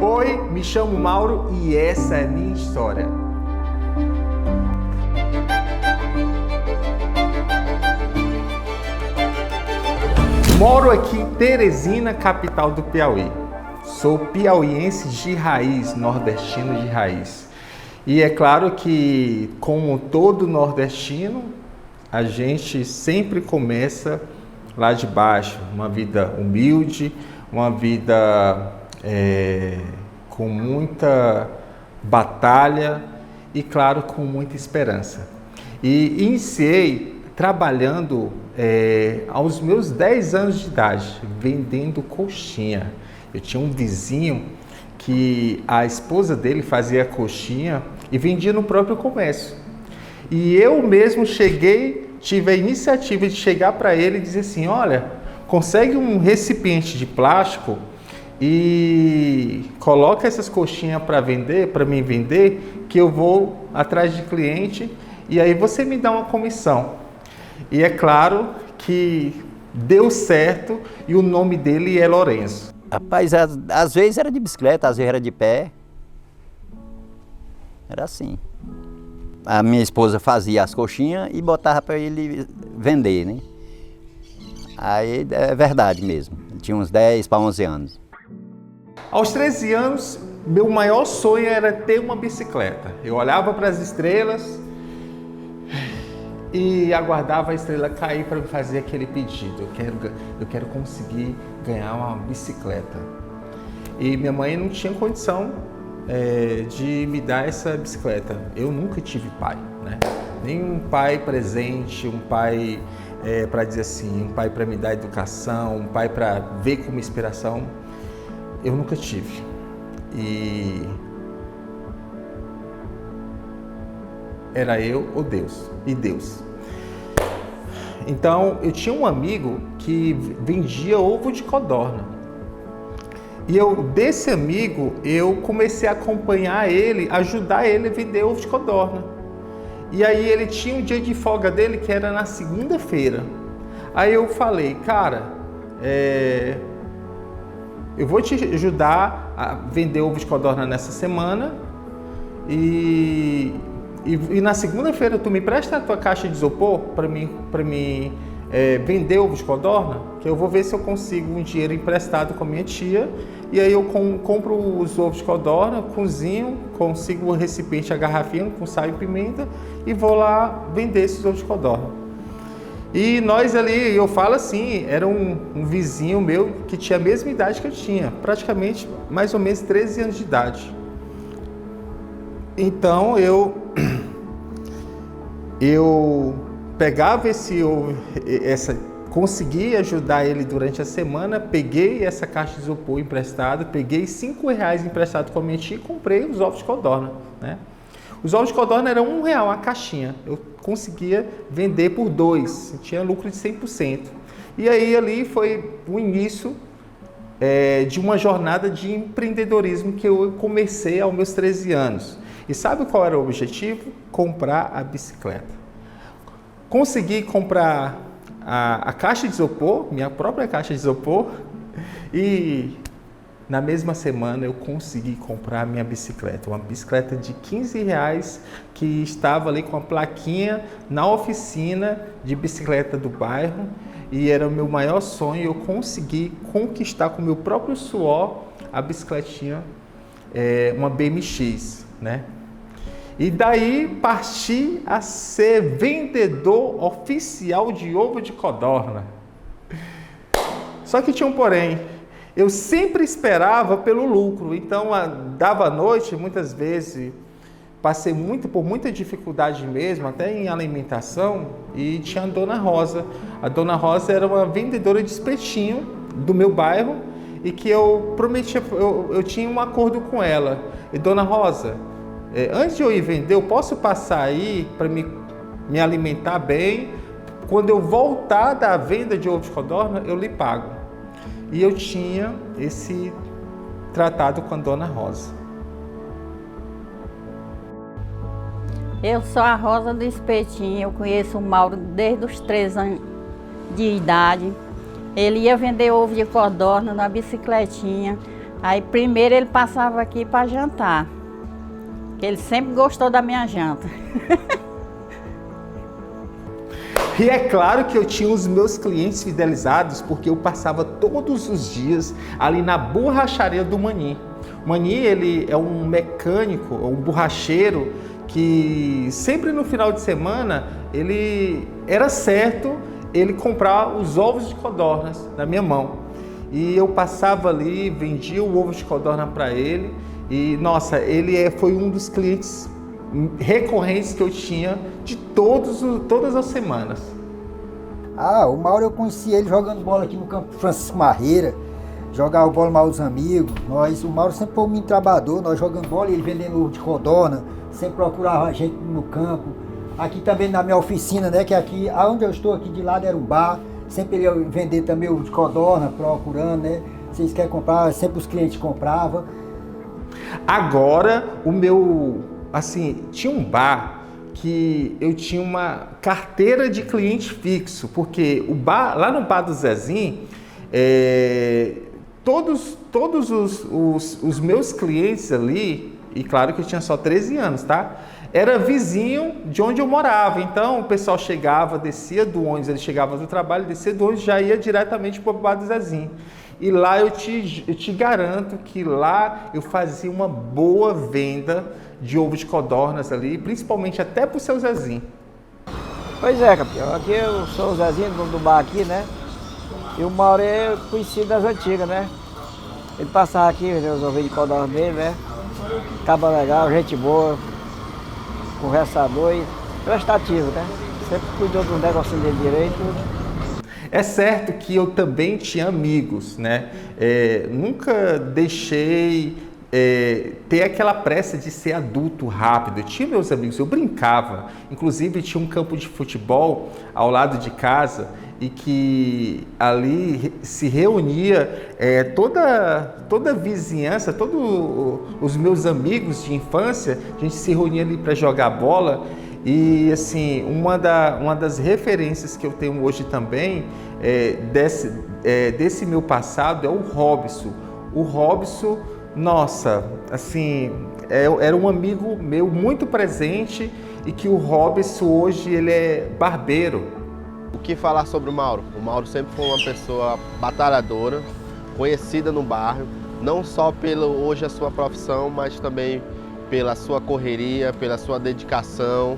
Oi, me chamo Mauro e essa é a minha história. Moro aqui em Teresina, capital do Piauí. Sou piauiense de raiz, nordestino de raiz. E é claro que, como todo nordestino, a gente sempre começa lá de baixo, uma vida humilde, uma vida com muita batalha e, claro, com muita esperança. E iniciei trabalhando aos meus 10 anos de idade, vendendo coxinha. Eu tinha um vizinho que a esposa dele fazia coxinha e vendia no próprio comércio. E eu mesmo tive a iniciativa de chegar para ele e dizer assim, olha, consegue um recipiente de plástico e coloca essas coxinhas para mim vender, que eu vou atrás de cliente e aí você me dá uma comissão. E é claro que deu certo e o nome dele é Lourenço. Rapaz, às vezes era de bicicleta, às vezes era de pé. Era assim. A minha esposa fazia as coxinhas e botava para ele vender, né? Aí é verdade mesmo. Ele tinha uns 10 para 11 anos. Aos 13 anos, meu maior sonho era ter uma bicicleta. Eu olhava para as estrelas e aguardava a estrela cair para me fazer aquele pedido. Eu quero conseguir ganhar uma bicicleta. E minha mãe não tinha condição de me dar essa bicicleta. Eu nunca tive pai, né? Nem um pai presente, um pai para dizer assim, um pai para me dar educação, um pai para ver como inspiração. Eu nunca tive. E era eu ou Deus, e Deus. Então, eu tinha um amigo que vendia ovo de codorna. E desse amigo, eu comecei a acompanhar ele, ajudar ele a vender ovo de codorna. E aí ele tinha um dia de folga dele, que era na segunda-feira. Aí eu falei, cara, eu vou te ajudar a vender ovo de codorna nessa semana e na segunda-feira tu me presta a tua caixa de isopor para mim vender ovo de codorna, que eu vou ver se eu consigo um dinheiro emprestado com a minha tia e aí eu compro os ovos de codorna, cozinho, consigo o recipiente, a garrafinha com sal e pimenta e vou lá vender esses ovos de codorna. E nós ali, eu falo assim, era um vizinho meu que tinha a mesma idade que eu tinha, praticamente mais ou menos 13 anos de idade. Então eu pegava consegui ajudar ele durante a semana, peguei essa caixa de isopor emprestada, peguei R$5 emprestado com a minha tia e comprei os ovos de codorna, né? Os ovos de codorna eram R$1 a caixinha, eu conseguia vender por 2, tinha lucro de 100%. E aí ali foi o início de uma jornada de empreendedorismo que eu comecei aos meus 13 anos. E sabe qual era o objetivo? Comprar a bicicleta. Consegui comprar a caixa de isopor, minha própria caixa de isopor, e na mesma semana eu consegui comprar a minha bicicleta, uma bicicleta de R$15 que estava ali com a plaquinha na oficina de bicicleta do bairro e era o meu maior sonho. Eu consegui conquistar com o meu próprio suor a bicicletinha, uma BMX, né? E daí parti a ser vendedor oficial de ovo de codorna. Só que tinha um porém. Eu sempre esperava pelo lucro, então dava noite, muitas vezes, passei por muita dificuldade mesmo, até em alimentação, e tinha a Dona Rosa. A Dona Rosa era uma vendedora de espetinho do meu bairro e que eu prometia, eu tinha um acordo com ela. E Dona Rosa, antes de eu ir vender, eu posso passar aí para me alimentar bem, quando eu voltar da venda de ovo de codorna, eu lhe pago. E eu tinha esse tratado com a Dona Rosa. Eu sou a Rosa do Espetinho, eu conheço o Mauro desde os 3 anos de idade. Ele ia vender ovo de codorna na bicicletinha. Aí primeiro ele passava aqui para jantar, que ele sempre gostou da minha janta. E é claro que eu tinha os meus clientes fidelizados, porque eu passava todos os dias ali na borracharia do Mani. O Mani, ele é um mecânico, um borracheiro, que sempre no final de semana, ele era certo ele comprar os ovos de codornas na minha mão. E eu passava ali, vendia o ovo de codorna para ele. E, nossa, ele foi um dos clientes recorrentes que eu tinha de todas as semanas. Ah, o Mauro eu conheci ele jogando bola aqui no campo Francisco Marreira. Jogava bola com os amigos. O Mauro sempre foi um menino trabalhador, nós jogando bola e ele vendendo ovo de codorna. Sempre procurava a gente no campo. Aqui também na minha oficina, né, que aqui, onde eu estou aqui de lado era um bar. Sempre ele ia vender também ovo de codorna, procurando, né. Vocês querem comprar, sempre os clientes compravam. Agora, tinha um bar que eu tinha uma carteira de cliente fixo, porque lá no bar do Zezinho, todos os meus clientes ali, e claro que eu tinha só 13 anos, tá? Era vizinho de onde eu morava, então o pessoal chegava, descia do ônibus, ele chegava do trabalho, descia do ônibus, já ia diretamente para o bar do Zezinho. E lá eu te garanto que lá eu fazia uma boa venda de ovo de codornas ali, principalmente até pro seu Zezinho. Pois é, campeão. Aqui eu sou o Zezinho, dono do bar aqui, né? E o Mauro é conhecido das antigas, né? Ele passava aqui, os ovinhos de codorna dele, né? Caba legal, gente boa, conversador e prestativo, né? Sempre cuidou dos negocinhos dele direito. É certo que eu também tinha amigos, né? Nunca deixei ter aquela pressa de ser adulto rápido. Eu tinha meus amigos, eu brincava. Inclusive tinha um campo de futebol ao lado de casa e que ali se reunia toda a vizinhança, todos os meus amigos de infância. A gente se reunia ali para jogar bola. E assim, uma das referências que eu tenho hoje também desse meu passado é o Robson. O Robson, nossa, assim, era um amigo meu muito presente e que o Robson hoje ele é barbeiro. O que falar sobre o Mauro? O Mauro sempre foi uma pessoa batalhadora, conhecida no bairro, não só hoje a sua profissão, mas também pela sua correria, pela sua dedicação,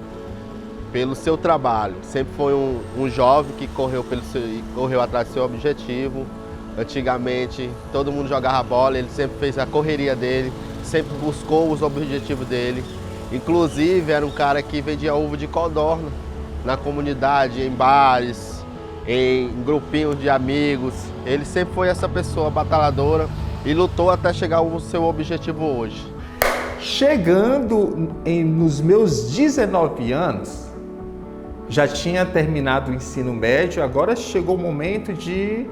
pelo seu trabalho. Sempre foi um jovem que correu atrás do seu objetivo. Antigamente, todo mundo jogava bola, ele sempre fez a correria dele, sempre buscou os objetivos dele. Inclusive, era um cara que vendia ovo de codorna na comunidade, em bares, em grupinhos de amigos. Ele sempre foi essa pessoa batalhadora e lutou até chegar ao seu objetivo hoje. Chegando nos meus 19 anos, já tinha terminado o ensino médio, agora chegou o momento de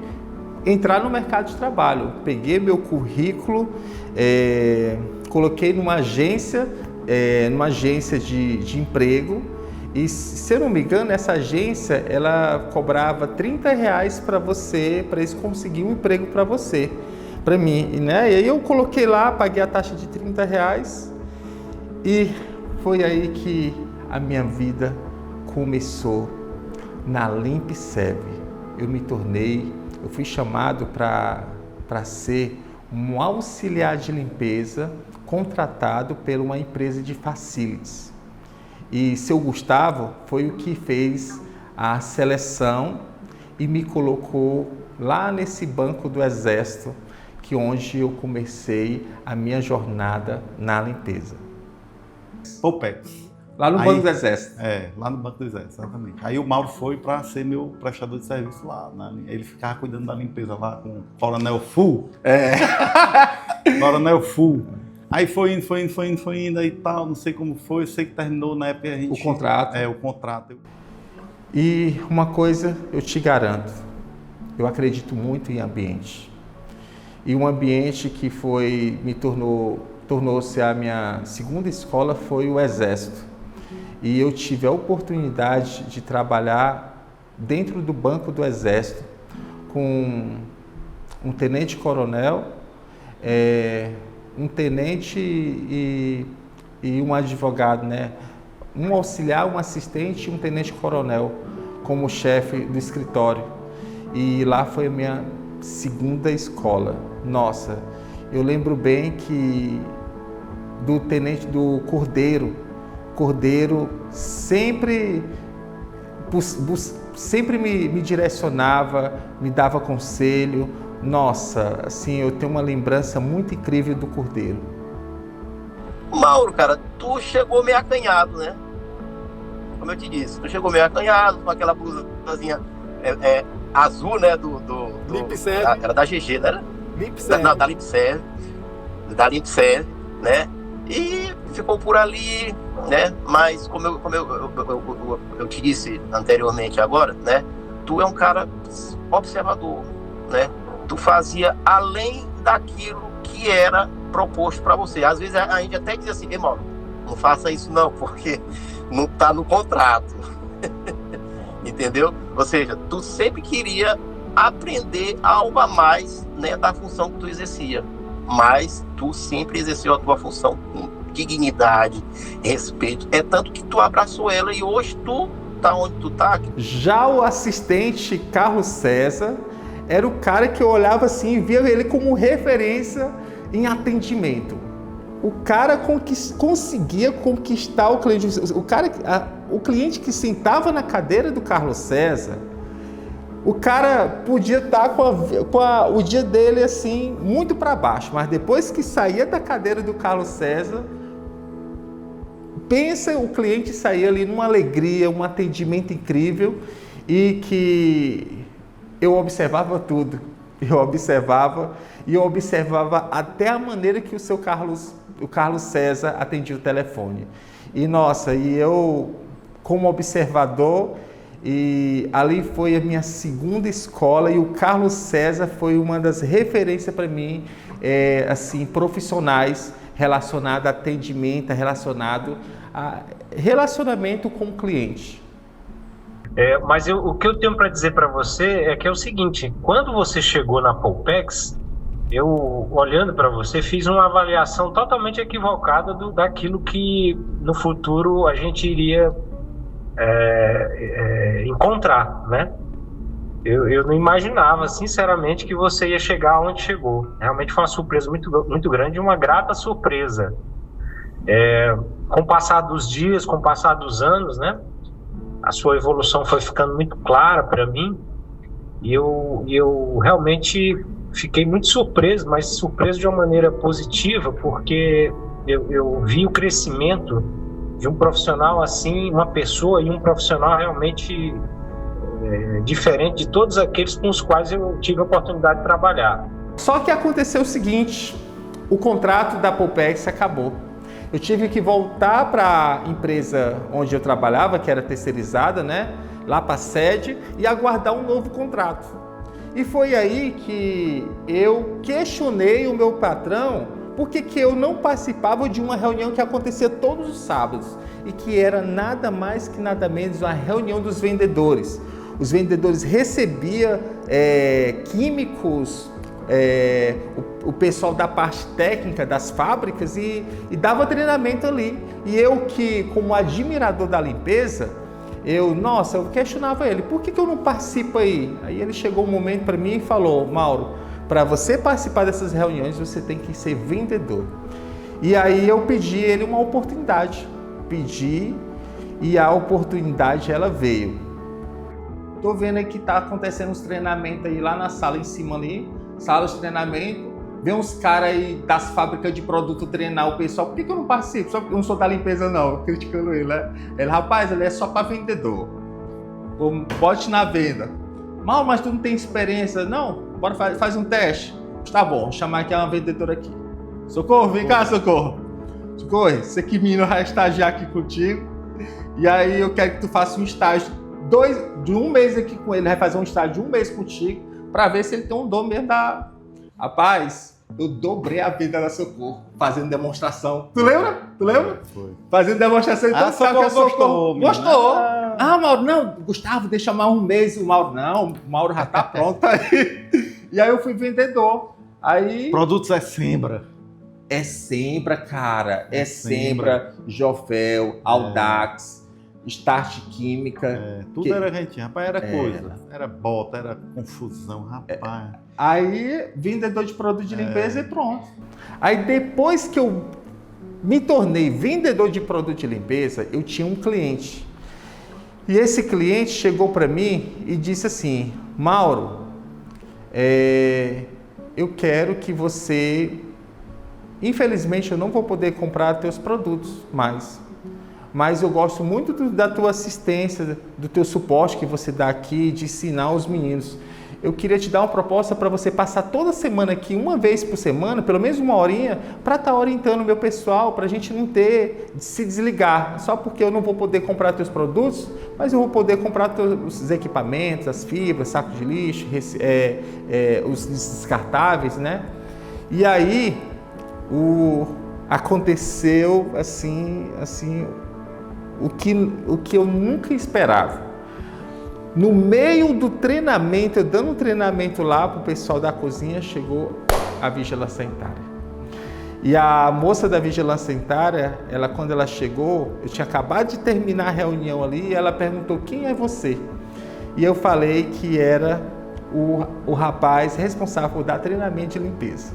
entrar no mercado de trabalho. Peguei meu currículo, coloquei numa agência de emprego e, se eu não me engano, essa agência ela cobrava R$30 para eles conseguirem um emprego para você, para mim, né? E aí eu coloquei lá, paguei a taxa de R$30 e foi aí que a minha vida começou na Limp Serve. Eu fui chamado para ser um auxiliar de limpeza contratado por uma empresa de facilities. E seu Gustavo foi o que fez a seleção e me colocou lá nesse banco do Exército, onde eu comecei a minha jornada na limpeza. Poupex. Lá no Banco do Exército. Lá no Banco do Exército, exatamente. Aí o Mauro foi para ser meu prestador de serviço lá. Ele ficava cuidando da limpeza lá com o Coronel Full. Coronel Full. Aí foi indo e tal, não sei como foi, eu sei que terminou na época a gente... O contrato. O contrato. E uma coisa eu te garanto, eu acredito muito em ambiente. E um ambiente que tornou-se a minha segunda escola foi o Exército. E eu tive a oportunidade de trabalhar dentro do Banco do Exército com um tenente-coronel, um tenente e um advogado, né? Um auxiliar, um assistente e um tenente-coronel como chefe do escritório. E lá foi a minha segunda escola. Nossa, eu lembro bem que do tenente do Cordeiro sempre me direcionava, me dava conselho. Nossa, assim, eu tenho uma lembrança muito incrível do Cordeiro. Mauro, cara, tu chegou meio acanhado, né? Como eu te disse, tu chegou meio acanhado, com aquela blusazinha azul, né? Era da GG, né? Da Limpserve. Da Limpserve, né? E ficou por ali, né? Mas como eu te disse anteriormente agora, né? Tu é um cara observador, né? Tu fazia além daquilo que era proposto para você. Às vezes a gente até diz assim, Mauro, não faça isso não, porque não está no contrato. Entendeu? Ou seja, tu sempre queria aprender algo a mais, né, da função que tu exercia. Mas tu sempre exerceu a tua função com dignidade, respeito. É tanto que tu abraçou ela e hoje tu tá onde tu tá. Já o assistente Carlos César era o cara que eu olhava assim e via ele como referência em atendimento. O cara conseguia conquistar o cliente. O cliente que sentava na cadeira do Carlos César, o cara podia estar o dia dele assim muito para baixo, mas depois que saía da cadeira do Carlos César, pensa, o cliente saía ali numa alegria, um atendimento incrível, e que eu observava tudo. Eu observava até a maneira que o Carlos César atendia o telefone. E nossa, e eu como observador, e ali foi a minha segunda escola, e o Carlos César foi uma das referências para mim, assim, profissionais, relacionado a atendimento, relacionado a relacionamento com o cliente. Mas o que eu tenho para dizer para você é que é o seguinte: quando você chegou na Polpex, eu, olhando para você, fiz uma avaliação totalmente equivocada daquilo que no futuro a gente iria encontrar, né? Eu não imaginava, sinceramente, que você ia chegar onde chegou. Realmente foi uma surpresa muito, muito grande, uma grata surpresa. Com o passar dos dias, com o passar dos anos, né? A sua evolução foi ficando muito clara para mim, e eu realmente fiquei muito surpreso, mas surpreso de uma maneira positiva, porque eu vi o crescimento de um profissional assim, uma pessoa e um profissional realmente diferente de todos aqueles com os quais eu tive a oportunidade de trabalhar. Só que aconteceu o seguinte: o contrato da Polpex acabou. Eu tive que voltar para a empresa onde eu trabalhava, que era terceirizada, né? Lá para a sede, e aguardar um novo contrato. E foi aí que eu questionei o meu patrão por que eu não participava de uma reunião que acontecia todos os sábados, e que era nada mais que nada menos uma reunião dos vendedores. Os vendedores recebiam químicos, o pessoal da parte técnica das fábricas e dava treinamento ali. E eu, que como admirador da limpeza, eu questionava ele, por que eu não participo aí? Aí ele chegou um momento para mim e falou: Mauro, para você participar dessas reuniões, você tem que ser vendedor. E aí eu pedi ele uma oportunidade, e a oportunidade ela veio. Tô vendo aí que tá acontecendo uns treinamentos aí lá na sala em cima ali, sala de treinamento, vem uns caras aí das fábricas de produto treinar o pessoal. Por que eu não participo? Só porque eu não sou da limpeza não, criticando ele, né? Ele, rapaz, ele é só para vendedor. Bote na venda. Mal, mas tu não tem experiência? Não, bora faz um teste. Tá bom, vou chamar aqui uma vendedora aqui. Socorro, vem cá, Socorro. Socorro, esse aqui menino vai estagiar aqui contigo. E aí eu quero que tu faça um estágio de um mês aqui com ele. Vai fazer um estágio de um mês contigo, para ver se ele tem um dom mesmo da... Rapaz, eu dobrei a venda da Socorro, fazendo demonstração. Tu lembra? Foi. Fazendo demonstração, então Socorro gostou. Gostou. Mauro, não, Gustavo, deixa mais um mês. O Mauro, não, o Mauro já tá pronto aí. E aí eu fui vendedor. Aí... Produtos é Sembra. É Sembra, cara. É Sembra, Jovel, Audax, Start Química. Tudo era rentinho, rapaz, era coisa. Era bota, era confusão, rapaz. Aí, vendedor de produto de limpeza e pronto. Aí depois que eu me tornei vendedor de produto de limpeza, eu tinha um cliente. E esse cliente chegou para mim e disse assim: Mauro, eu quero que você... Infelizmente eu não vou poder comprar teus produtos mais, mas eu gosto muito da tua assistência, do teu suporte que você dá aqui, de ensinar os meninos. Eu queria te dar uma proposta para você passar toda semana aqui, uma vez por semana, pelo menos uma horinha, para estar orientando o meu pessoal, para a gente não ter de se desligar. Só porque eu não vou poder comprar teus produtos, mas eu vou poder comprar os equipamentos, as fibras, saco de lixo, os descartáveis, né? E aí aconteceu assim o que eu nunca esperava. No meio do treinamento, eu dando um treinamento lá para o pessoal da cozinha, chegou a vigilância sanitária. E a moça da vigilância sanitária, quando ela chegou, eu tinha acabado de terminar a reunião ali, e ela perguntou: quem é você? E eu falei que era o rapaz responsável por dar treinamento de limpeza.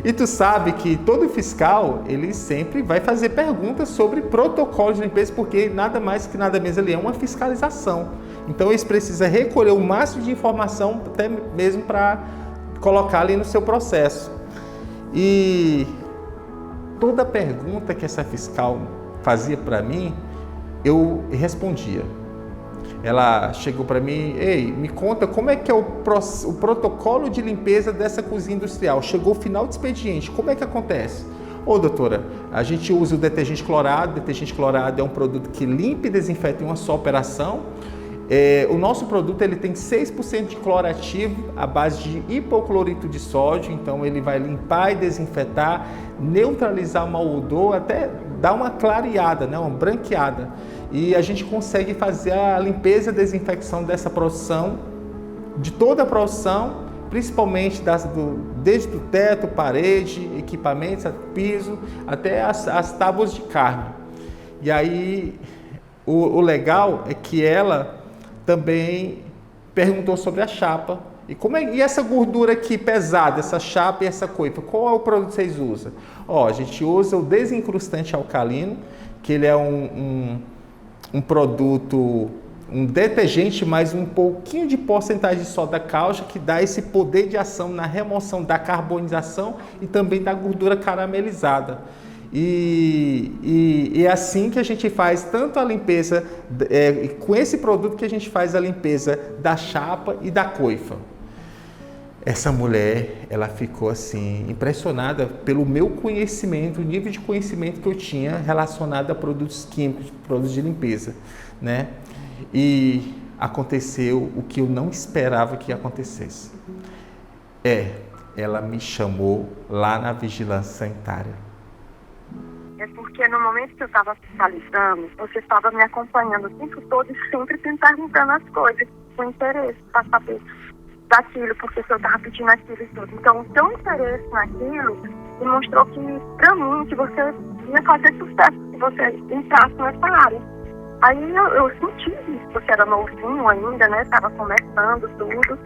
E tu sabe que todo fiscal, ele sempre vai fazer perguntas sobre protocolo de limpeza, porque nada mais que nada menos ali é uma fiscalização. Então eles precisam recolher o máximo de informação, até mesmo para colocar ali no seu processo. E toda pergunta que essa fiscal fazia para mim, eu respondia. Ela chegou para mim: ei, me conta como é que é o protocolo de limpeza dessa cozinha industrial. Chegou o final do expediente, como é que acontece? Ô, doutora, a gente usa o detergente clorado. O detergente clorado é um produto que limpa e desinfeta em uma só operação. O nosso produto ele tem 6% de cloro ativo à base de hipoclorito de sódio, então ele vai limpar e desinfetar, neutralizar o mau odor, até dar uma clareada, né, uma branqueada. E a gente consegue fazer a limpeza e desinfecção dessa produção, de toda a produção, principalmente desde o teto, parede, equipamentos, piso, até as tábuas de carne. E aí o legal é que ela também perguntou sobre a chapa. E essa gordura aqui pesada, essa chapa e essa coifa, qual é o produto que vocês usam? A gente usa o desincrustante alcalino, que ele é um produto, um detergente, mais um pouquinho de porcentagem de soda cáustica, que dá esse poder de ação na remoção da carbonização e também da gordura caramelizada. E é assim que a gente faz tanto a limpeza, com esse produto que a gente faz a limpeza da chapa e da coifa. Essa mulher, ela ficou assim, impressionada pelo meu conhecimento, o nível de conhecimento que eu tinha relacionado a produtos químicos, produtos de limpeza, né? E aconteceu o que eu não esperava que acontecesse. Ela me chamou lá na vigilância sanitária. É porque no momento que eu estava fiscalizando, você estava me acompanhando o tempo todo e sempre me perguntando as coisas, com interesse, para saber daquilo, porque eu estava pedindo aquilo e tudo. Então, o teu interesse naquilo demonstrou que, para mim, que você ia fazer sucesso, que você entrasse nessa área. Aí eu senti isso, você era novinho ainda, né? Estava começando tudo.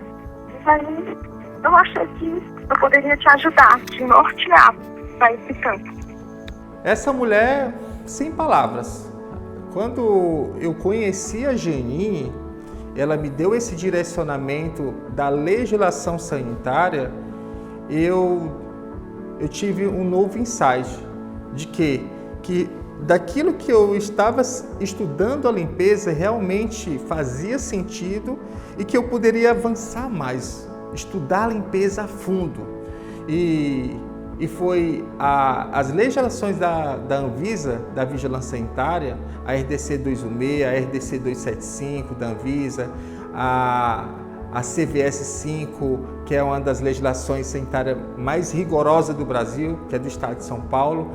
E aí eu achei que eu poderia te ajudar, te nortear para esse campo. Essa mulher, sem palavras. Quando eu conheci a Geni, ela me deu esse direcionamento da legislação sanitária, eu tive um novo insight de que daquilo que eu estava estudando a limpeza realmente fazia sentido e que eu poderia avançar mais, estudar a limpeza a fundo. E foi as legislações da Anvisa, da Vigilância Sanitária, a RDC 216, a RDC 275 da Anvisa, a CVS 5, que é uma das legislações sanitárias mais rigorosas do Brasil, que é do estado de São Paulo,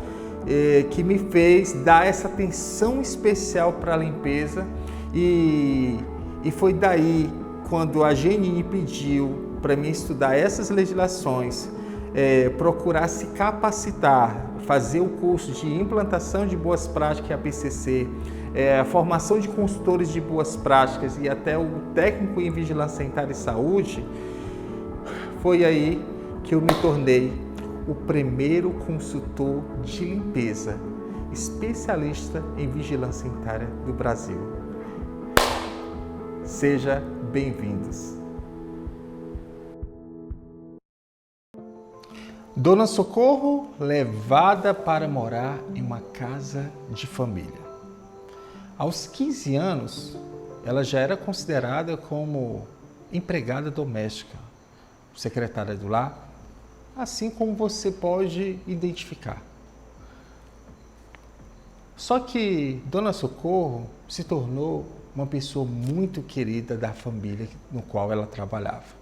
que me fez dar essa atenção especial para a limpeza. E foi daí, quando a GNI pediu para mim estudar essas legislações, procurar se capacitar, fazer o curso de implantação de boas práticas em APCC, a formação de consultores de boas práticas e até o técnico em vigilância sanitária e saúde, foi aí que eu me tornei o primeiro consultor de limpeza, especialista em vigilância sanitária do Brasil. Sejam bem-vindos. Dona Socorro, levada para morar em uma casa de família. Aos 15 anos, ela já era considerada como empregada doméstica, secretária do lar, assim como você pode identificar. Só que Dona Socorro se tornou uma pessoa muito querida da família no qual ela trabalhava.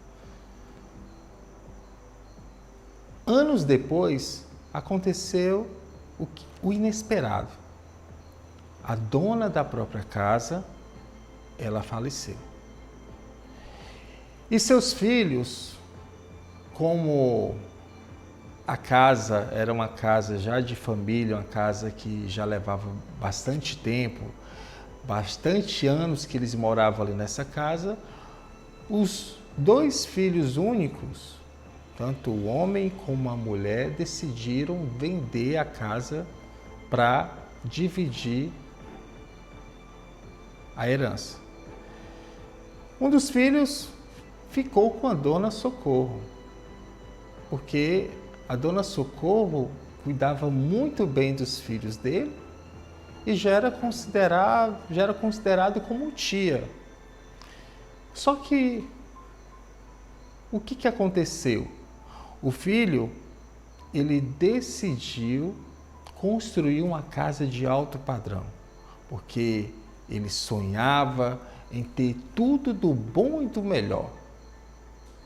Anos depois, aconteceu o inesperado. A dona da própria casa, ela faleceu. E seus filhos, como a casa era uma casa já de família, uma casa que já levava bastante tempo, bastante anos que eles moravam ali nessa casa, os 2 filhos únicos, tanto o homem como a mulher, decidiram vender a casa para dividir a herança. Um dos filhos ficou com a Dona Socorro, porque a Dona Socorro cuidava muito bem dos filhos dele e já era considerado como tia. Só que o que aconteceu? O filho, ele decidiu construir uma casa de alto padrão, porque ele sonhava em ter tudo do bom e do melhor,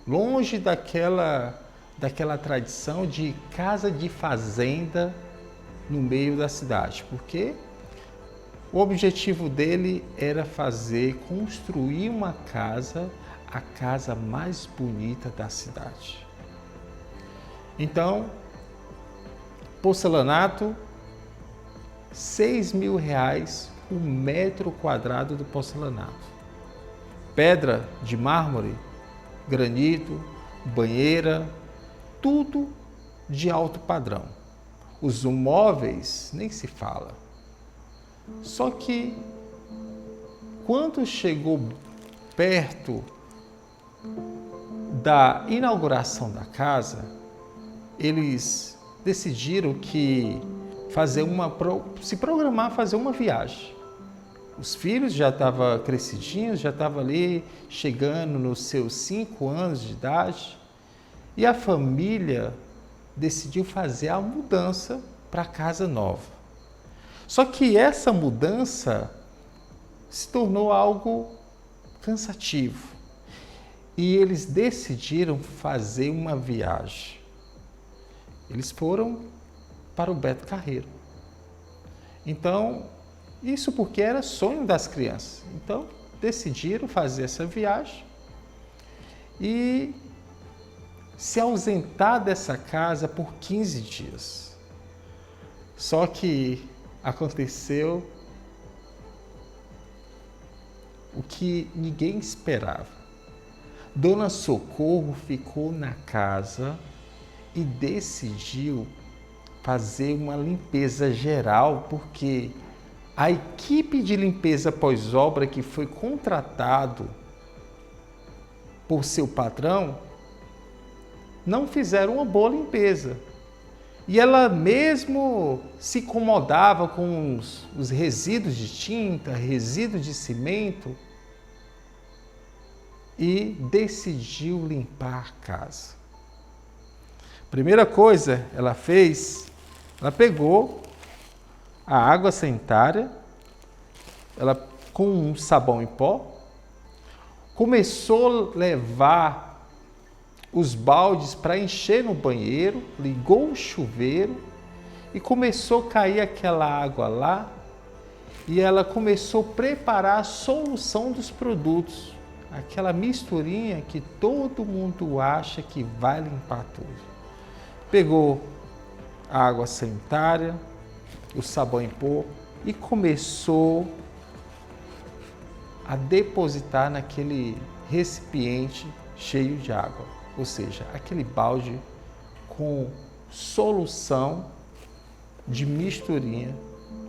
longe daquela tradição de casa de fazenda no meio da cidade, porque o objetivo dele era construir uma casa, a casa mais bonita da cidade. Então, porcelanato, R$6.000 o metro quadrado do porcelanato. Pedra de mármore, granito, banheira, tudo de alto padrão. Os móveis nem se fala. Só que quando chegou perto da inauguração da casa, eles decidiram que se programar a fazer uma viagem. Os filhos já estavam crescidinhos, já estavam ali chegando nos seus 5 anos de idade, e a família decidiu fazer a mudança para a casa nova. Só que essa mudança se tornou algo cansativo e eles decidiram fazer uma viagem. Eles foram para o Beto Carreiro. Então, isso porque era sonho das crianças. Então, decidiram fazer essa viagem e se ausentar dessa casa por 15 dias. Só que aconteceu o que ninguém esperava. Dona Socorro ficou na casa e decidiu fazer uma limpeza geral, porque a equipe de limpeza pós-obra que foi contratado por seu patrão não fizeram uma boa limpeza. E ela mesmo se incomodava com os resíduos de tinta, resíduos de cimento, e decidiu limpar a casa. Primeira coisa ela fez, ela pegou a água sanitária, ela com um sabão em pó, começou a levar os baldes para encher no banheiro, ligou o chuveiro e começou a cair aquela água lá, e ela começou a preparar a solução dos produtos, aquela misturinha que todo mundo acha que vai limpar tudo. pegou a água sanitária, o sabão em pó e começou a depositar naquele recipiente cheio de água, ou seja, aquele balde com solução de misturinha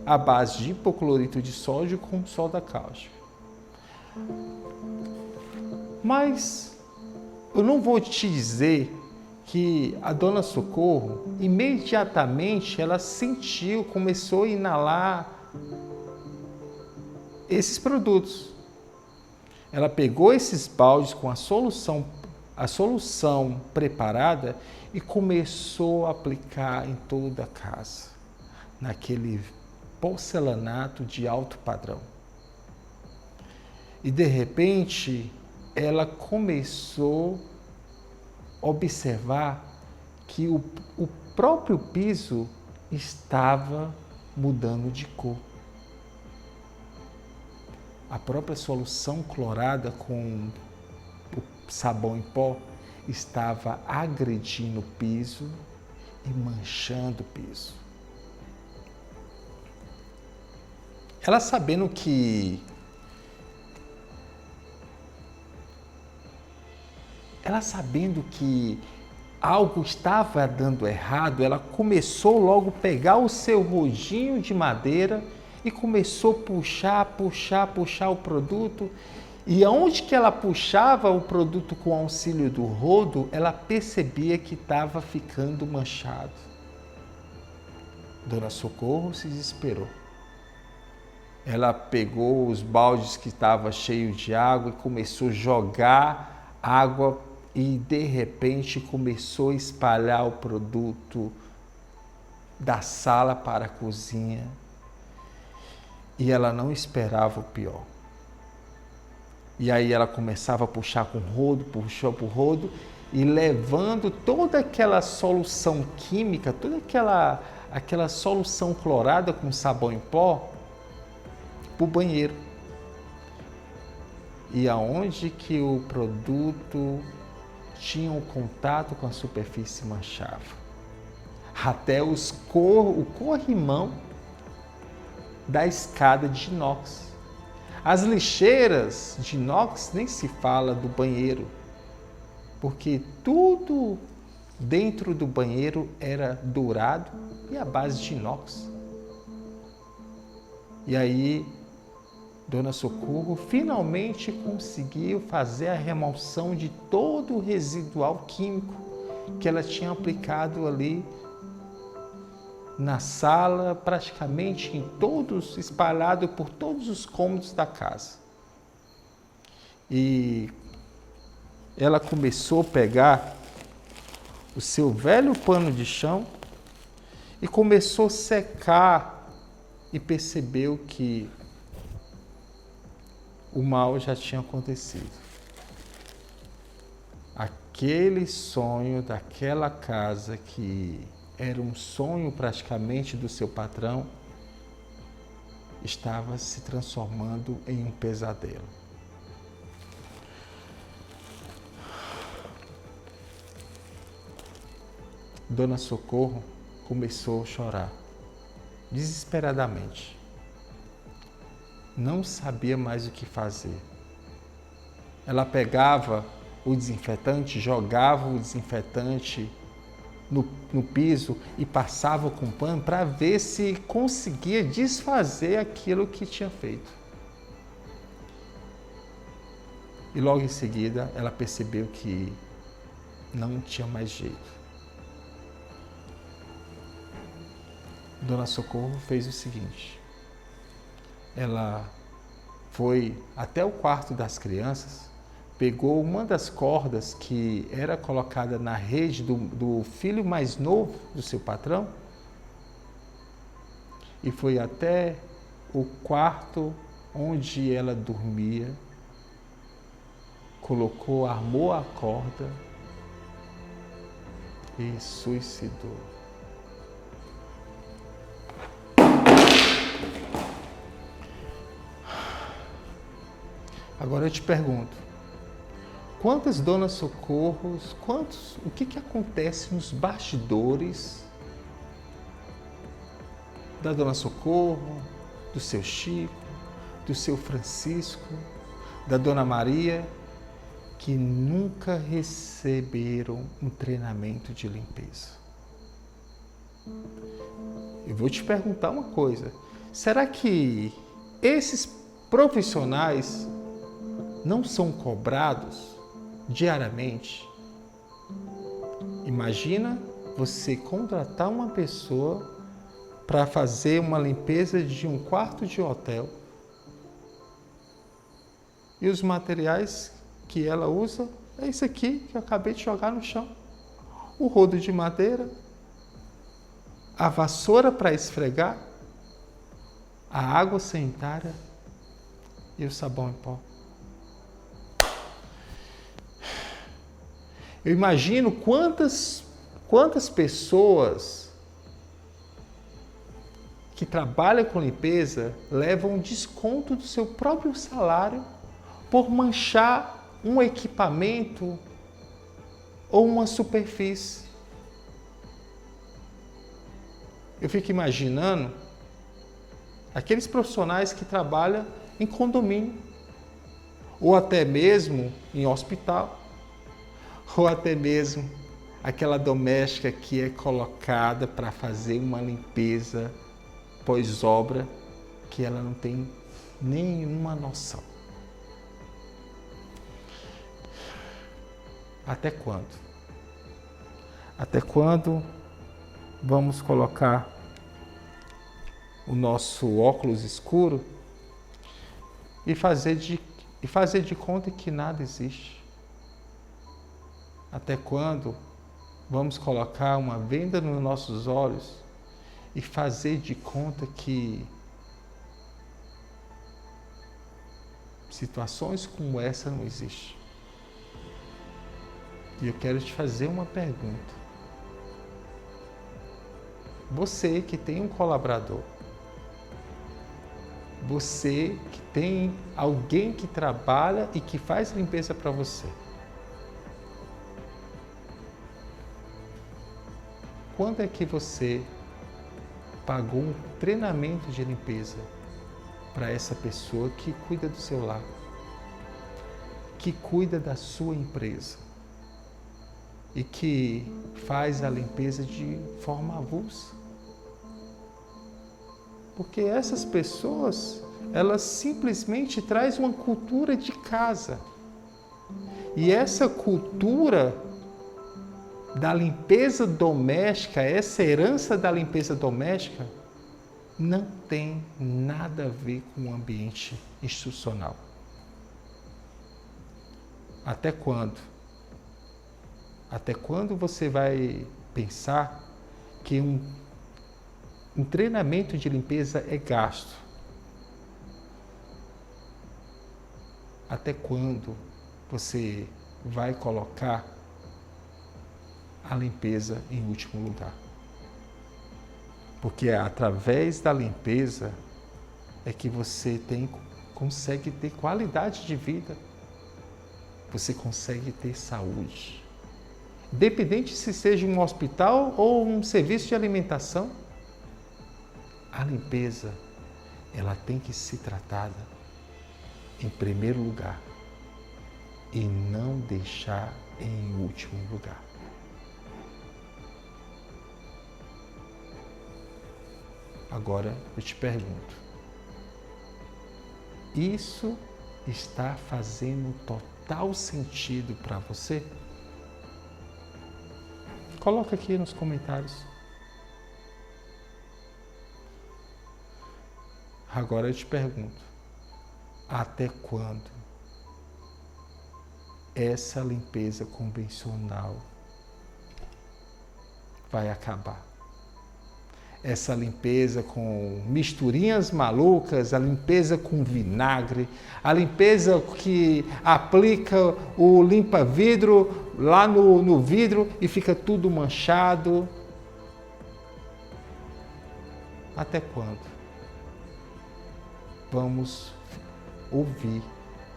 à base de hipoclorito de sódio com soda cáustica. Mas eu não vou te dizer que a Dona Socorro, imediatamente ela sentiu, começou a inalar esses produtos. Ela pegou esses baldes com a solução preparada e começou a aplicar em toda a casa, naquele porcelanato de alto padrão. E de repente, ela começou a observar que o próprio piso estava mudando de cor. A própria solução clorada com o sabão em pó estava agredindo o piso e manchando o piso. Ela sabendo que algo estava dando errado, ela começou logo a pegar o seu rodinho de madeira e começou a puxar o produto. E aonde que ela puxava o produto com o auxílio do rodo, ela percebia que estava ficando manchado. Dona Socorro se desesperou. Ela pegou os baldes que estavam cheios de água e começou a jogar água e de repente começou a espalhar o produto da sala para a cozinha. E ela não esperava o pior. E aí ela começava a puxar com o rodo, puxou para o rodo e levando toda aquela solução química, toda aquela solução clorada com sabão em pó para o banheiro. E aonde que o produto tinha um contato com a superfície manchava. Até o corrimão da escada de inox. As lixeiras de inox nem se fala do banheiro, porque tudo dentro do banheiro era dourado e à base de inox. E aí, Dona Socorro finalmente conseguiu fazer a remoção de todo o residual químico que ela tinha aplicado ali na sala, praticamente espalhado por todos os cômodos da casa. E ela começou a pegar o seu velho pano de chão e começou a secar e percebeu que o mal já tinha acontecido. Aquele sonho daquela casa que era um sonho praticamente do seu patrão, estava se transformando em um pesadelo. Dona Socorro começou a chorar, desesperadamente. Não sabia mais o que fazer. Ela pegava o desinfetante, jogava o desinfetante no piso e passava com pano para ver se conseguia desfazer aquilo que tinha feito. E logo em seguida ela percebeu que não tinha mais jeito. Dona Socorro fez o seguinte: ela foi até o quarto das crianças, pegou uma das cordas que era colocada na rede do filho mais novo do seu patrão e foi até o quarto onde ela dormia, armou a corda e suicidou. Agora eu te pergunto, quantas donas socorros, o que acontece nos bastidores da dona Socorro, do seu Chico, do seu Francisco, da dona Maria, que nunca receberam um treinamento de limpeza. Eu vou te perguntar uma coisa, será que esses profissionais não são cobrados diariamente? Imagina você contratar uma pessoa para fazer uma limpeza de um quarto de hotel e os materiais que ela usa é isso aqui que eu acabei de jogar no chão. O rodo de madeira, a vassoura para esfregar, a água sanitária e o sabão em pó. Eu imagino quantas pessoas que trabalham com limpeza levam um desconto do seu próprio salário por manchar um equipamento ou uma superfície. Eu fico imaginando aqueles profissionais que trabalham em condomínio, ou até mesmo em hospital, ou até mesmo aquela doméstica que é colocada para fazer uma limpeza pós-obra que ela não tem nenhuma noção. Até quando? Até quando vamos colocar o nosso óculos escuro e fazer de conta que nada existe? Até quando vamos colocar uma venda nos nossos olhos e fazer de conta que situações como essa não existem? E eu quero te fazer uma pergunta. Você que tem um colaborador, você que tem alguém que trabalha e que faz limpeza para você, quando é que você pagou um treinamento de limpeza para essa pessoa que cuida do seu lar, que cuida da sua empresa e que faz a limpeza de forma avulsa? Porque essas pessoas, elas simplesmente trazem uma cultura de casa. E essa cultura da limpeza doméstica, essa herança da limpeza doméstica, não tem nada a ver com o ambiente institucional. Até quando? Até quando você vai pensar que um treinamento de limpeza é gasto? Até quando você vai colocar a limpeza em último lugar? Porque é através da limpeza é que você consegue ter qualidade de vida, você consegue ter saúde. Independente se seja um hospital ou um serviço de alimentação, a limpeza, ela tem que ser tratada em primeiro lugar e não deixar em último lugar. Agora eu te pergunto, isso está fazendo total sentido para você? Coloca aqui nos comentários. Agora eu te pergunto, até quando essa limpeza convencional vai acabar? Essa limpeza com misturinhas malucas, a limpeza com vinagre, a limpeza que aplica o limpa-vidro lá no vidro e fica tudo manchado. Até quando vamos ouvir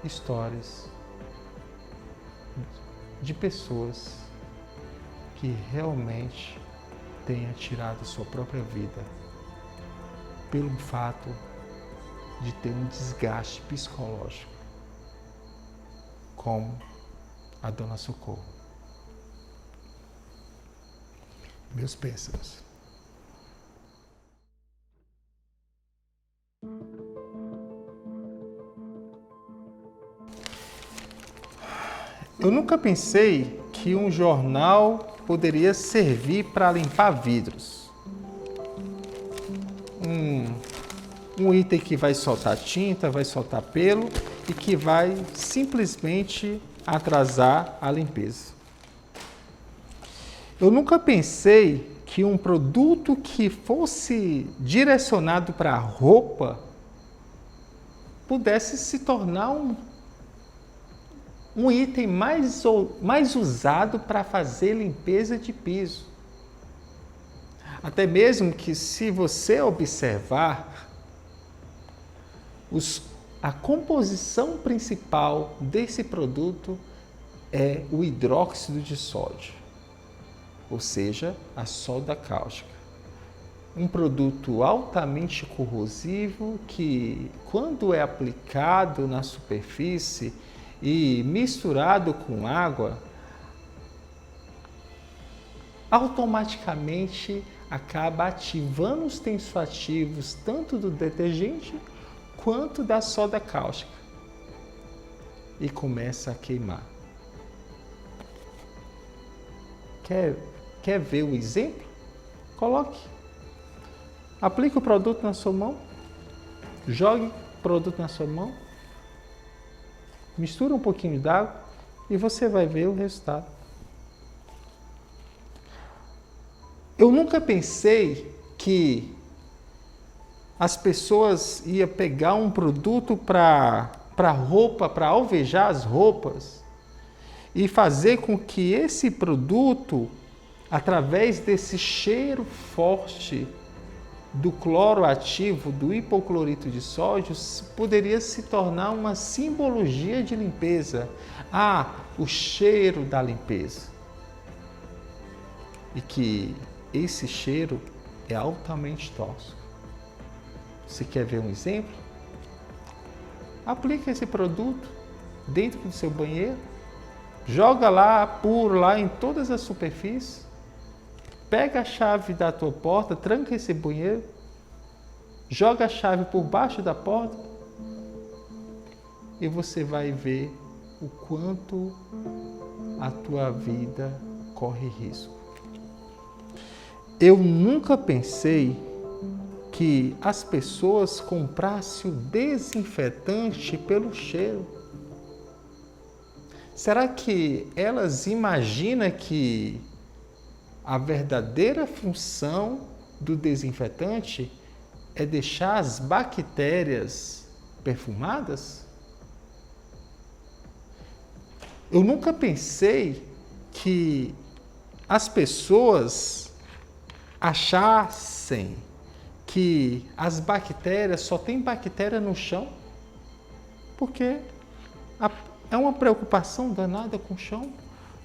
histórias de pessoas que realmente tenha tirado sua própria vida pelo fato de ter um desgaste psicológico, como a Dona Socorro. Meus pêsames. Eu nunca pensei que um jornal poderia servir para limpar vidros. Um item que vai soltar tinta, vai soltar pelo e que vai simplesmente atrasar a limpeza. Eu nunca pensei que um produto que fosse direcionado para a roupa pudesse se tornar um item mais usado para fazer limpeza de piso. Até mesmo que, se você observar, a composição principal desse produto é o hidróxido de sódio, ou seja, a soda cáustica. Um produto altamente corrosivo que, quando é aplicado na superfície e misturado com água, automaticamente acaba ativando os tensoativos tanto do detergente quanto da soda cáustica e começa a queimar. Quer ver o exemplo? Coloque. Aplique o produto na sua mão, jogue o produto na sua mão, mistura um pouquinho d'água e você vai ver o resultado. Eu nunca pensei que as pessoas iam pegar um produto para roupa, para alvejar as roupas e fazer com que esse produto, através desse cheiro forte do cloro ativo, do hipoclorito de sódio, poderia se tornar uma simbologia de limpeza. O cheiro da limpeza. E que esse cheiro é altamente tóxico. Você quer ver um exemplo? Aplique esse produto dentro do seu banheiro, joga lá, puro lá em todas as superfícies, pega a chave da tua porta, tranca esse banheiro, joga a chave por baixo da porta e você vai ver o quanto a tua vida corre risco. Eu nunca pensei que as pessoas comprassem o desinfetante pelo cheiro. Será que elas imaginam que a verdadeira função do desinfetante é deixar as bactérias perfumadas? Eu nunca pensei que as pessoas achassem que as bactérias, só tem bactéria no chão, porque é uma preocupação danada com o chão.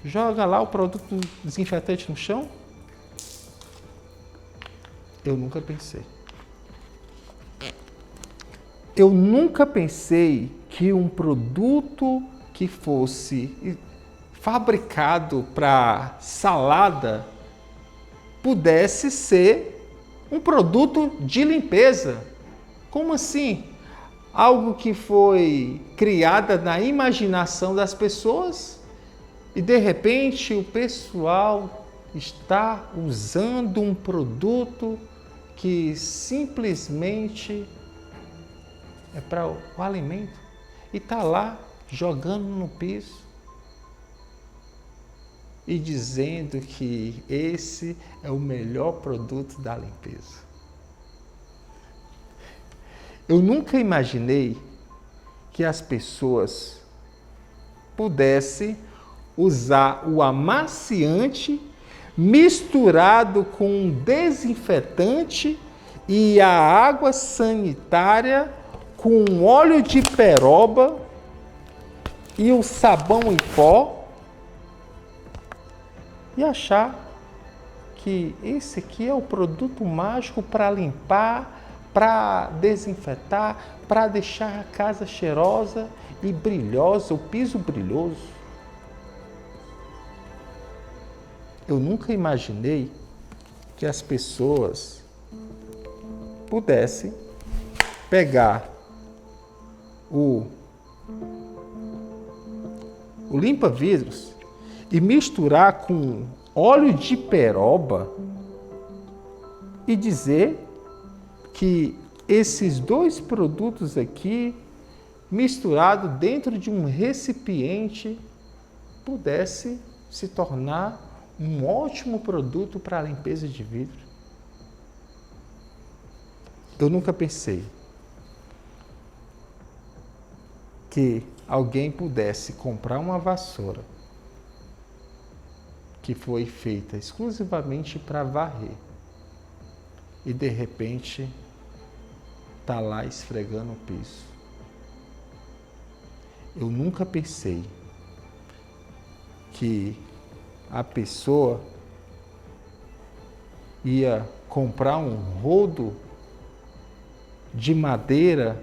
Joga lá o produto desinfetante no chão. Eu nunca pensei. Eu nunca pensei que um produto que fosse fabricado para salada pudesse ser um produto de limpeza. Como assim? Algo que foi criado na imaginação das pessoas e de repente o pessoal está usando um produto que simplesmente é para o alimento e está lá jogando no piso e dizendo que esse é o melhor produto da limpeza. Eu nunca imaginei que as pessoas pudessem usar o amaciante misturado com um desinfetante e a água sanitária com óleo de peroba e o sabão em pó e achar que esse aqui é o produto mágico para limpar, para desinfetar, para deixar a casa cheirosa e brilhosa, o piso brilhoso. Eu nunca imaginei que as pessoas pudessem pegar o limpa-vidros e misturar com óleo de peroba e dizer que esses dois produtos aqui, misturados dentro de um recipiente, pudesse se tornar um ótimo produto para a limpeza de vidro. Eu nunca pensei que alguém pudesse comprar uma vassoura que foi feita exclusivamente para varrer e de repente está lá esfregando o piso. Eu nunca pensei que a pessoa ia comprar um rodo de madeira,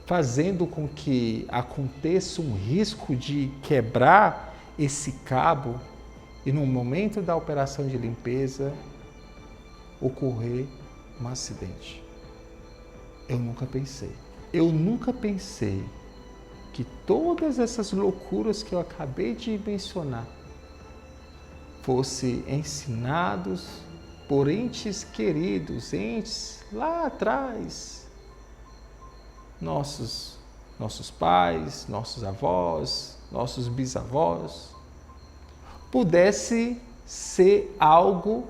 fazendo com que aconteça um risco de quebrar esse cabo e no momento da operação de limpeza ocorrer um acidente. Eu nunca pensei. Eu nunca pensei que todas essas loucuras que eu acabei de mencionar fossem ensinados por entes queridos, entes lá atrás, nossos pais, nossos avós, nossos bisavós, pudesse ser algo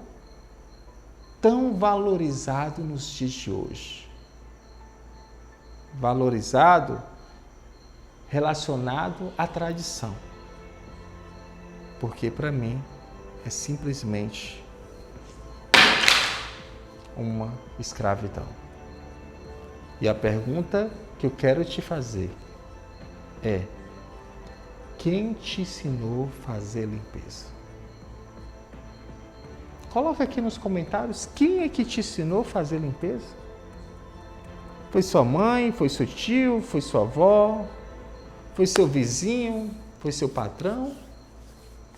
tão valorizado nos dias de hoje. Valorizado relacionado à tradição. Porque para mim é simplesmente uma escravidão. E a pergunta que eu quero te fazer é: quem te ensinou a fazer limpeza? Coloca aqui nos comentários quem é que te ensinou a fazer limpeza. Foi sua mãe, foi seu tio, foi sua avó, foi seu vizinho, foi seu patrão?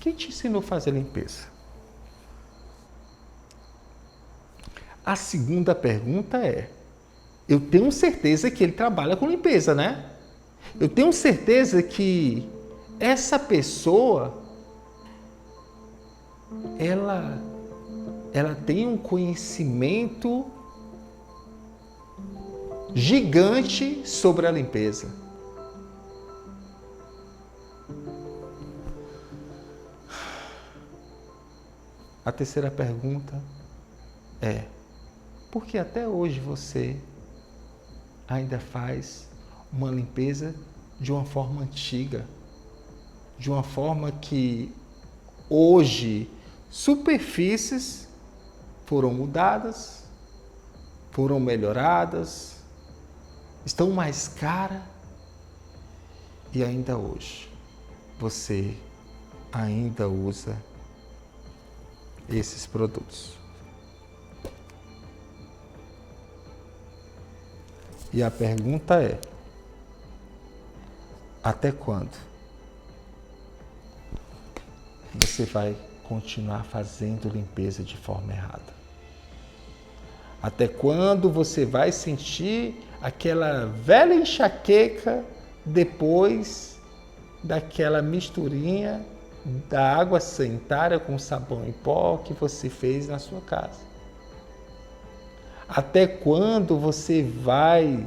Quem te ensinou a fazer limpeza? A segunda pergunta é: eu tenho certeza que ele trabalha com limpeza, né? Eu tenho certeza que essa pessoa, ela tem um conhecimento gigante sobre a limpeza. A terceira pergunta é: por que até hoje você ainda faz uma limpeza de uma forma antiga? De uma forma que hoje superfícies foram mudadas, foram melhoradas, estão mais caras e ainda hoje você ainda usa esses produtos. E a pergunta é: até quando você vai continuar fazendo limpeza de forma errada? Até quando você vai sentir aquela velha enxaqueca depois daquela misturinha da água sanitária com sabão em pó que você fez na sua casa? Até quando você vai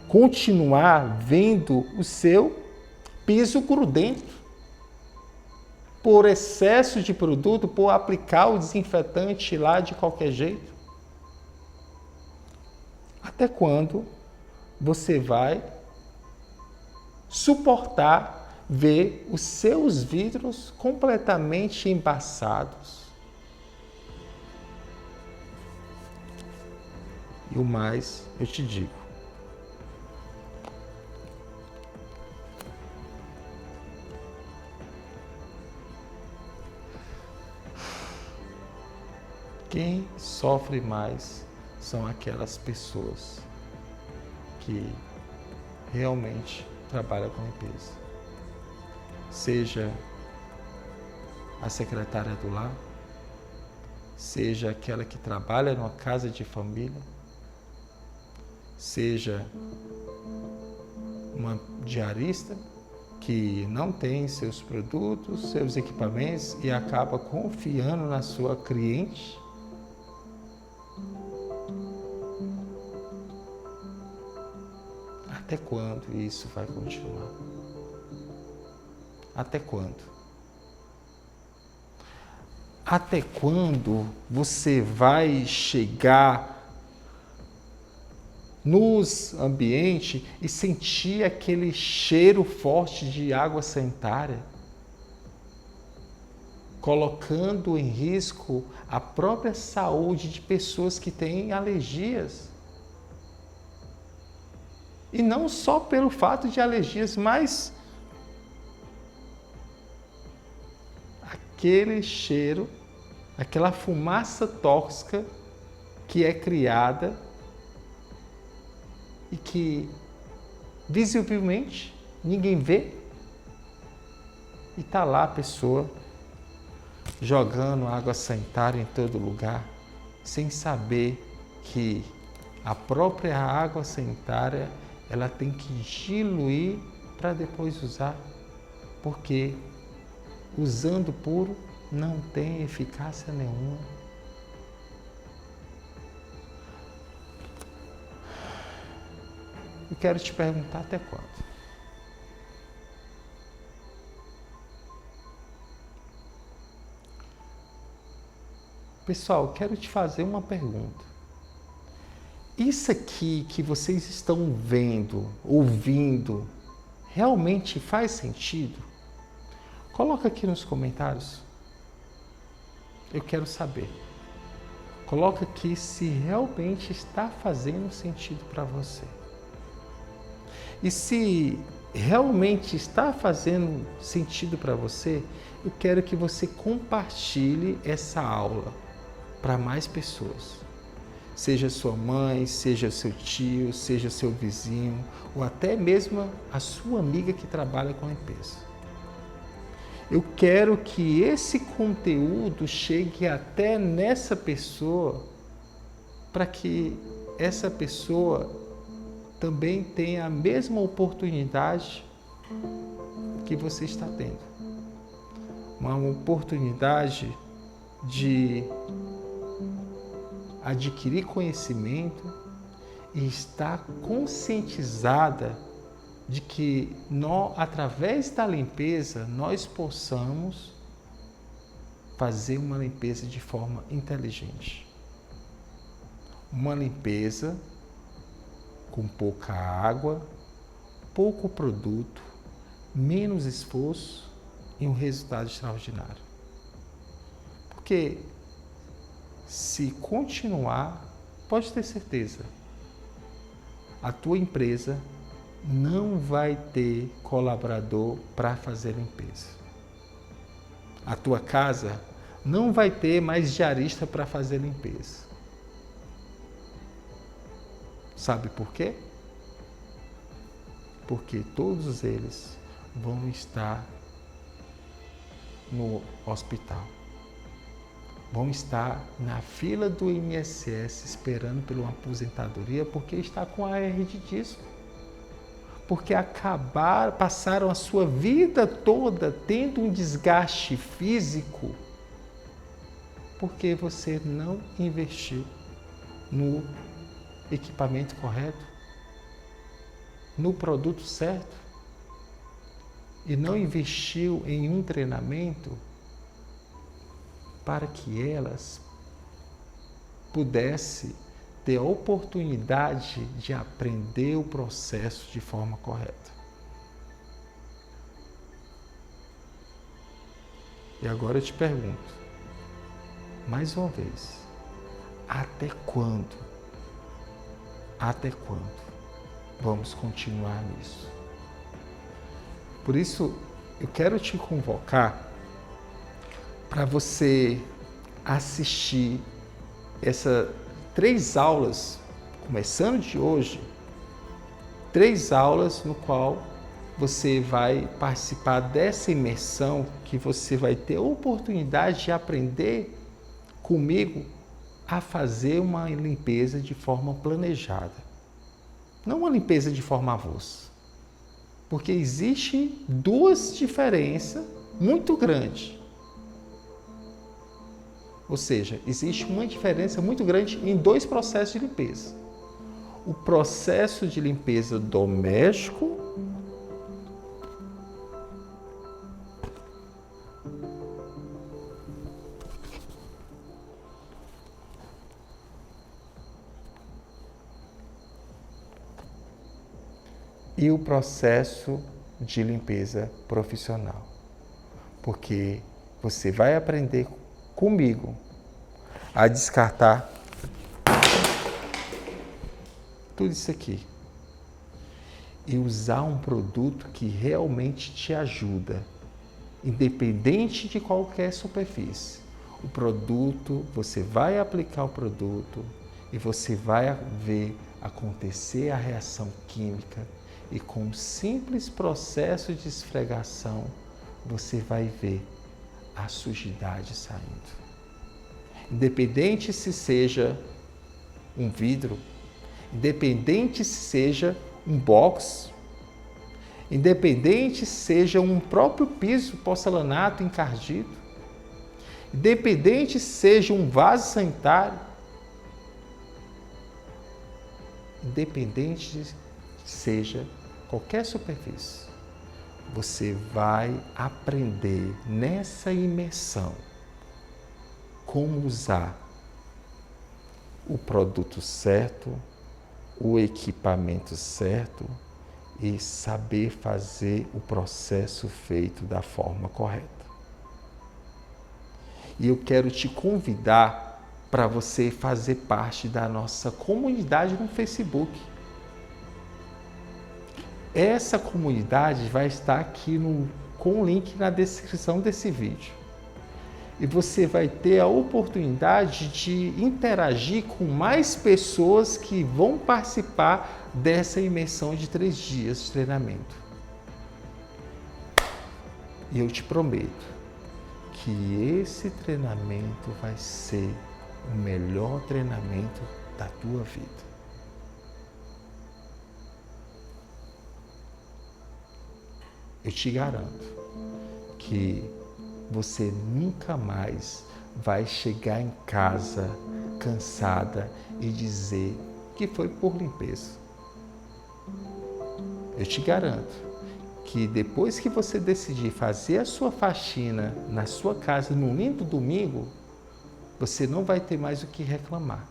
continuar vendo o seu piso grudento por excesso de produto, por aplicar o desinfetante lá de qualquer jeito? Até quando você vai suportar ver os seus vidros completamente embaçados? E o mais, eu te digo: Quem sofre mais são aquelas pessoas que realmente trabalham com limpeza. Seja a secretária do lar, seja aquela que trabalha numa casa de família, seja uma diarista que não tem seus produtos, seus equipamentos e acaba confiando na sua cliente. Até quando isso vai continuar? Até quando? Até quando você vai chegar nos ambientes e sentir aquele cheiro forte de água sanitária, colocando em risco a própria saúde de pessoas que têm alergias? E não só pelo fato de alergias, mas aquele cheiro, aquela fumaça tóxica que é criada e que visivelmente ninguém vê, e está lá a pessoa jogando água sanitária em todo lugar, sem saber que a própria água sanitária ela tem que diluir para depois usar, porque usando puro não tem eficácia nenhuma. Eu quero te perguntar até quando? Pessoal, eu quero te fazer uma pergunta. Isso aqui que vocês estão vendo, ouvindo, realmente faz sentido? Coloca aqui nos comentários. Eu quero saber. Coloca aqui se realmente está fazendo sentido para você. E se realmente está fazendo sentido para você, eu quero que você compartilhe essa aula para mais pessoas. Seja sua mãe, seja seu tio, seja seu vizinho, ou até mesmo a sua amiga que trabalha com limpeza. Eu quero que esse conteúdo chegue até nessa pessoa, para que essa pessoa também tenha a mesma oportunidade que você está tendo. Uma oportunidade de adquirir conhecimento e estar conscientizada de que através da limpeza nós possamos fazer uma limpeza de forma inteligente. Uma limpeza com pouca água, pouco produto, menos esforço e um resultado extraordinário. Porque se continuar, pode ter certeza, a tua empresa não vai ter colaborador para fazer limpeza. A tua casa não vai ter mais diarista para fazer limpeza. Sabe por quê? Porque todos eles vão estar no hospital. Vão estar na fila do INSS esperando por uma aposentadoria porque está com a AR de disco. Porque passaram a sua vida toda tendo um desgaste físico porque você não investiu no equipamento correto, no produto certo e não investiu em um treinamento para que elas pudessem ter a oportunidade de aprender o processo de forma correta. E agora eu te pergunto, mais uma vez, até quando? Até quando vamos continuar nisso? Por isso, eu quero te convocar para você assistir essas 3 aulas, começando de hoje, 3 aulas no qual você vai participar dessa imersão, que você vai ter a oportunidade de aprender comigo a fazer uma limpeza de forma planejada. Não uma limpeza de forma avulsa. Porque existe 2 diferenças muito grandes. Ou seja, existe uma diferença muito grande em 2 processos de limpeza. O processo de limpeza doméstico e o processo de limpeza profissional. Porque você vai aprender comigo a descartar tudo isso aqui e usar um produto que realmente te ajuda, independente de qualquer superfície. O produto, você vai aplicar o produto e você vai ver acontecer a reação química, e com um simples processo de esfregação você vai ver a sujidade saindo. Independente se seja um vidro, independente se seja um box, independente se seja um próprio piso porcelanato encardido, independente se seja um vaso sanitário, independente se seja qualquer superfície, você vai aprender nessa imersão como usar o produto certo, o equipamento certo e saber fazer o processo feito da forma correta. E eu quero te convidar para você fazer parte da nossa comunidade no Facebook. Essa comunidade vai estar aqui com o link na descrição desse vídeo. E você vai ter a oportunidade de interagir com mais pessoas que vão participar dessa imersão de 3 dias de treinamento. E eu te prometo que esse treinamento vai ser o melhor treinamento da tua vida. Eu te garanto que você nunca mais vai chegar em casa cansada e dizer que foi por limpeza. Eu te garanto que depois que você decidir fazer a sua faxina na sua casa no lindo domingo, você não vai ter mais o que reclamar.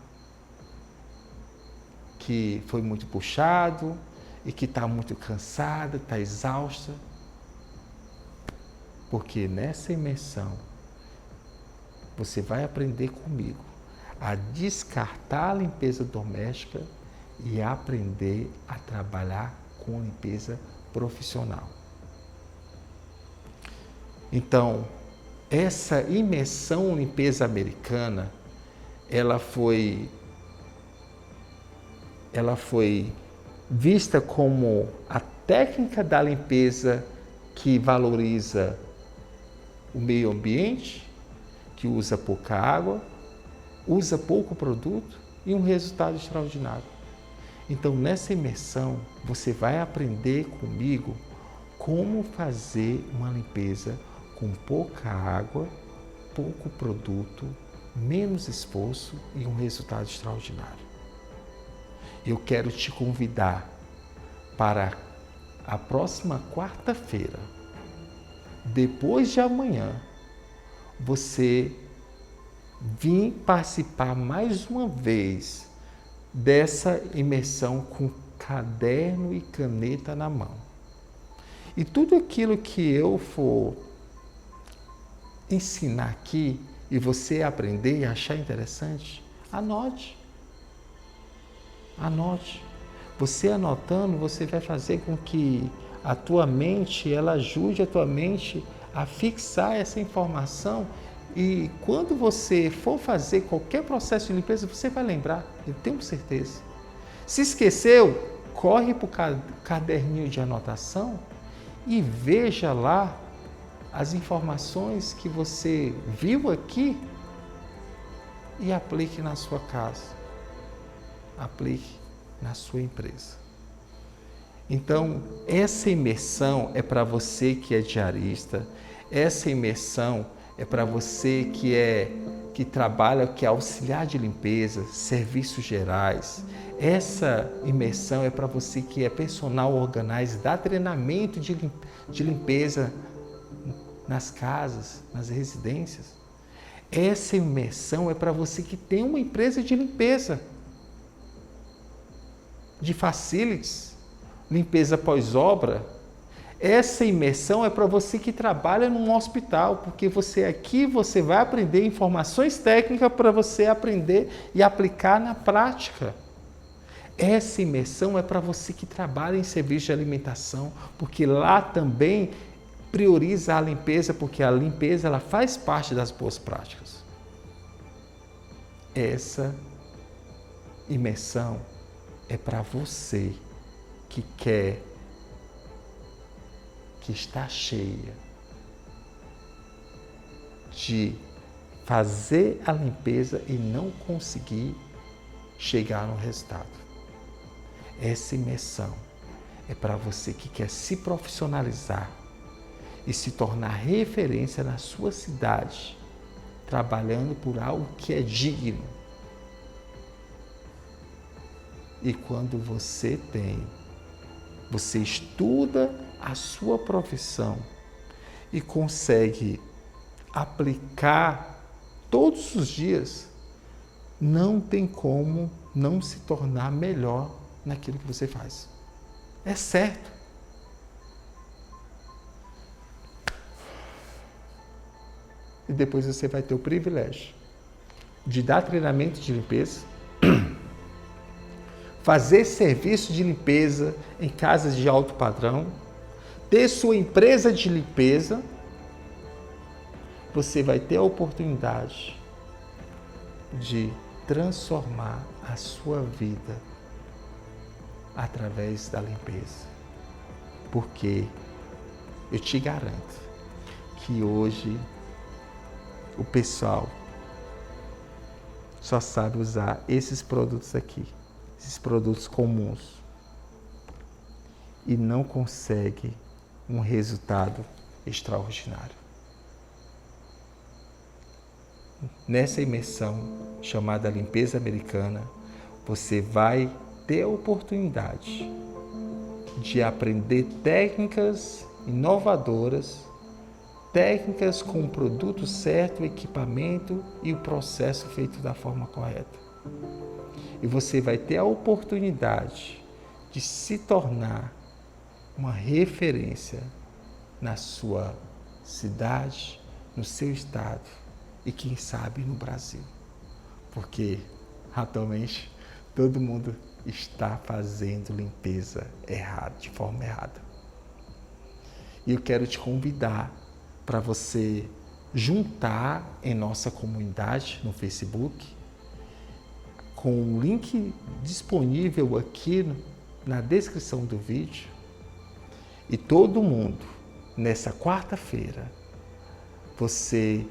Que foi muito puxado e que está muito cansada, está exausta. Porque nessa imersão você vai aprender comigo a descartar a limpeza doméstica e aprender a trabalhar com limpeza profissional. Então, essa imersão limpeza americana, ela foi vista como a técnica da limpeza que valoriza o meio ambiente, que usa pouca água, usa pouco produto e um resultado extraordinário. Então, nessa imersão, você vai aprender comigo como fazer uma limpeza com pouca água, pouco produto, menos esforço e um resultado extraordinário. Eu quero te convidar para a próxima quarta-feira, depois de amanhã, você vir participar mais uma vez dessa imersão com caderno e caneta na mão. E tudo aquilo que eu for ensinar aqui e você aprender e achar interessante, anote. Anote. Você anotando, você vai fazer com que a tua mente, ela ajude a tua mente a fixar essa informação E quando você for fazer qualquer processo de limpeza, você vai lembrar, eu tenho certeza. Se esqueceu, corre para o caderninho de anotação e veja lá as informações que você viu aqui e aplique na sua casa, aplique na sua empresa. Então, essa imersão é para você que é diarista, essa imersão é para você que trabalha, que é auxiliar de limpeza, serviços gerais. Essa imersão é para você que é personal organizer, dá treinamento de limpeza nas casas, nas residências. Essa imersão é para você que tem uma empresa de limpeza, de facilities, limpeza pós-obra. Essa imersão é para você que trabalha num hospital, porque você vai aprender informações técnicas para você aprender e aplicar na prática. Essa imersão é para você que trabalha em serviço de alimentação, porque lá também prioriza a limpeza, porque a limpeza ela faz parte das boas práticas. Essa imersão é para você que está cheia de fazer a limpeza e não conseguir chegar no resultado. Essa imersão é para você que quer se profissionalizar e se tornar referência na sua cidade, trabalhando por algo que é digno. E quando você estuda a sua profissão e consegue aplicar todos os dias, não tem como não se tornar melhor naquilo que você faz. É certo. E depois você vai ter o privilégio de dar treinamento de limpeza, fazer serviço de limpeza em casas de alto padrão, ter sua empresa de limpeza. Você vai ter a oportunidade de transformar a sua vida através da limpeza. Porque eu te garanto que hoje o pessoal só sabe usar esses produtos aqui, esses produtos comuns, e não consegue um resultado extraordinário. Nessa imersão chamada Limpeza Americana, você vai ter a oportunidade de aprender técnicas inovadoras, técnicas com o produto certo, o equipamento e o processo feito da forma correta. E você vai ter a oportunidade de se tornar uma referência na sua cidade, no seu estado e quem sabe no Brasil. Porque atualmente todo mundo está fazendo limpeza errada, de forma errada. E eu quero te convidar para você juntar em nossa comunidade no Facebook, com o link disponível aqui na descrição do vídeo. E todo mundo, nessa quarta-feira, você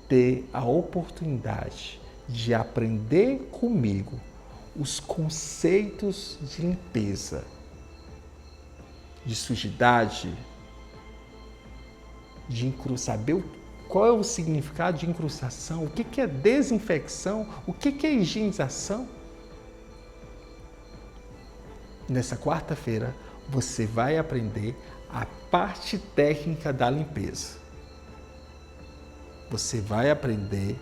ter a oportunidade de aprender comigo os conceitos de limpeza, de sujidade, de saber qual é o significado de incrustação, o que é desinfecção, o que é higienização. Nessa quarta-feira, você vai aprender a parte técnica da limpeza. Você vai aprender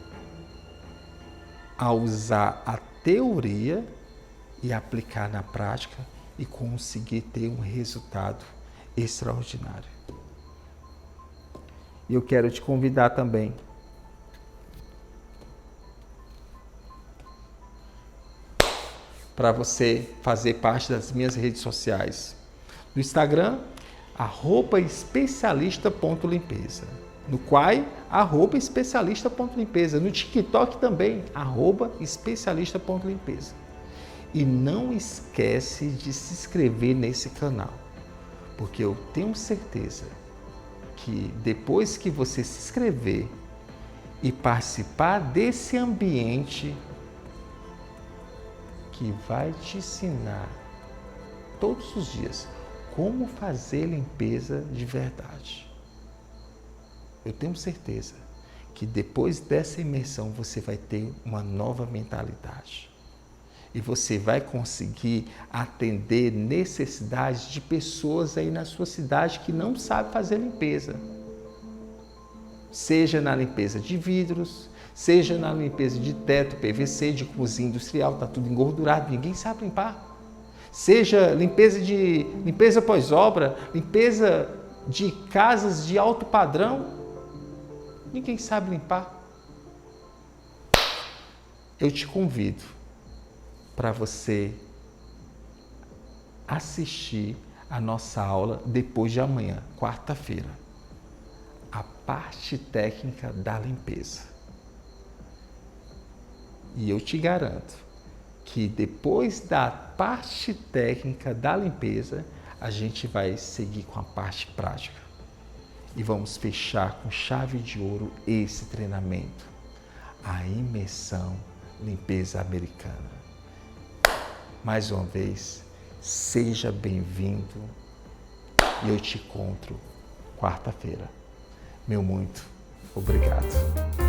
a usar a teoria e aplicar na prática e conseguir ter um resultado extraordinário. E eu quero te convidar também para você fazer parte das minhas redes sociais. No Instagram, @especialista.limpeza. No Quai, @especialista.limpeza. No TikTok também, @especialista.limpeza. E não esquece de se inscrever nesse canal, porque eu tenho certeza que depois que você se inscrever e participar desse ambiente que vai te ensinar todos os dias como fazer limpeza de verdade. Eu tenho certeza que depois dessa imersão você vai ter uma nova mentalidade. E você vai conseguir atender necessidades de pessoas aí na sua cidade que não sabem fazer limpeza. Seja na limpeza de vidros, seja na limpeza de teto, PVC, de cozinha industrial, está tudo engordurado, ninguém sabe limpar. Seja limpeza pós-obra, limpeza de casas de alto padrão, ninguém sabe limpar. Eu te convido para você assistir a nossa aula depois de amanhã, quarta-feira. A parte técnica da limpeza. E eu te garanto que depois da parte técnica da limpeza, a gente vai seguir com a parte prática. E vamos fechar com chave de ouro esse treinamento. A imersão limpeza americana. Mais uma vez, seja bem-vindo e eu te encontro quarta-feira. Meu muito obrigado.